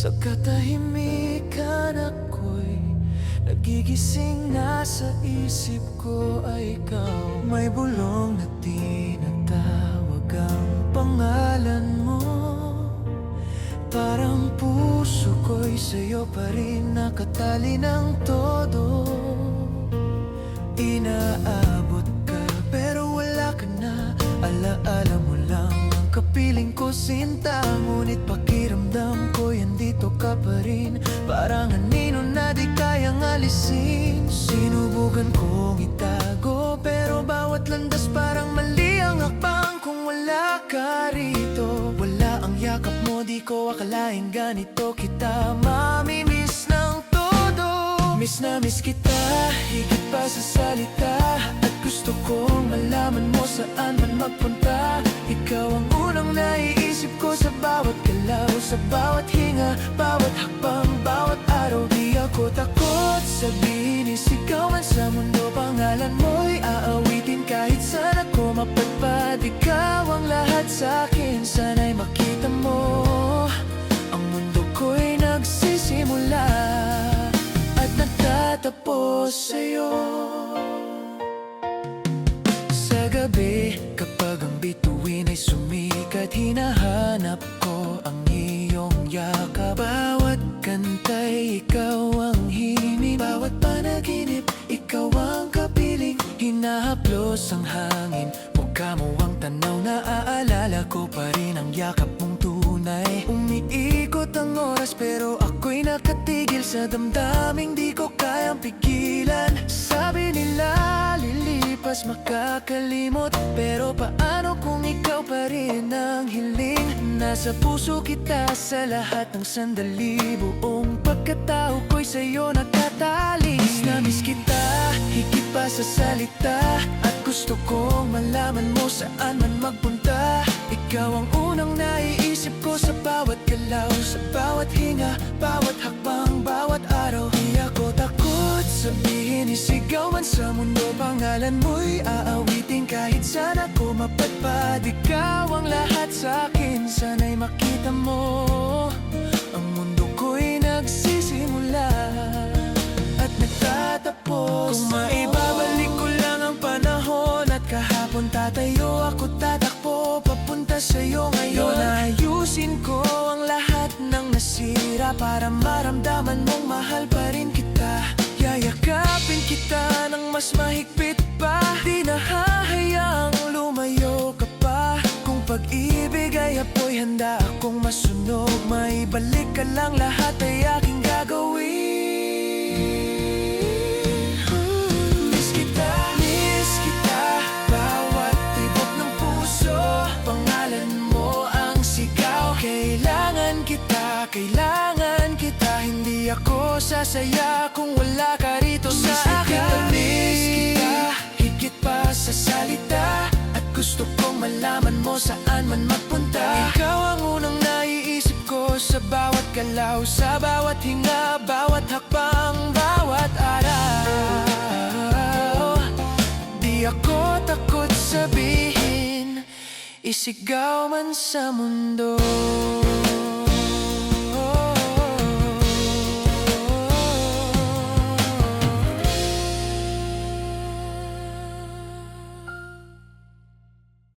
Sa katahimikan ako'y nagigising na sa isip ko ay ikaw. May bulong na tinatawag ang pangalan mo. Parang puso ko'y sa'yo pa rin nakatali ng todo. Inaabot ka pero wala ka na. Alaala mo lang ang kapiling ko, sinta. Ngunit pakiramdam ko andito ka pa rin. Parang anino na di kayang alisin. Sinubukan kong itago pero bawat landas parang mali ang hakbang. Kung wala ka rito, wala ang yakap mo, di ko akalaing ganito kita mamimiss ng todo. Miss na miss kita, higit pa sa salita. At gusto kong malaman mo saan man magpunta. Ikaw ang unang naiisip ko sa bawat galaw, sa bawat hinga, bawat hakbang, bawat araw. Di ako takot sabihin, isigawan sa mundo. Pangalan mo'y aawitin kahit saan ako mapadpad. Ikaw ang lahat sa'kin, sana'y makita mo. Ang mundo ko'y nagsisimula at nagtatapos sa'yo. Sa gabi, kapag ang bituin ay sumikat, hinahanap ko ang iyong yakap. Bawat kantay, ikaw ang himig. Bawat panaginip, ikaw ang kapiling. Hinahaplos ang hangin, mukha mo ang tanaw. Naaalala ko pa rin ang yakap mong tunay. Umiikot ang oras pero ako'y nakatigil sa damdaming di ko kayang pigilan. Sabi nila lilipas makakalimot, pero paano kung ikaw pa rin ang hiling? Nasa puso kita sa lahat ng sandali. Buong pagkatao ko'y sa'yo nakatali. Miss na miss kita, higit pa sa salita. At gusto kong malaman mo saan man magpunta. Ikaw ang unang naiisip ko sa bawat galaw, sa bawat hinga, bawat hakbang, bawat araw. Di ako takot sabihin, isigaw man sa mundo. Pangalan mo'y aawitin kahit saan ako mapadpad. Ikaw ang lahat sa'kin, sana'y makita mo. Ang mundo ko'y nagsisimula at nagtatapos. Kung maibabalik ko lang ang panahon at kahapon, tatayo ako, tatakbo papunta sa'yo ngayon. Ayusin ko ang lahat ng nasira para maramdaman mong mahal pa rin kita. Yayakapin kita ng mas mahigpit pa, di na hahayaang lumayo ka pa. Kung pag-ibig ay apoy, handa akong masunog. Maibalik ka lang, lahat ay aking gagawin. Miss kita, bawat tibok ng puso. Pangalan mo ang sigaw. Kailangan kita, hindi ako sasaya kung wala ka rito sa akin. Miss kita, higit pa sa salita. At gusto kong malaman mo saan man magpunta. Ikaw ang unang naiisip ko sa bawat galaw, sa bawat hinga, bawat hakbang, bawat araw. Di ako takot sabihin, isigaw man sa mundo.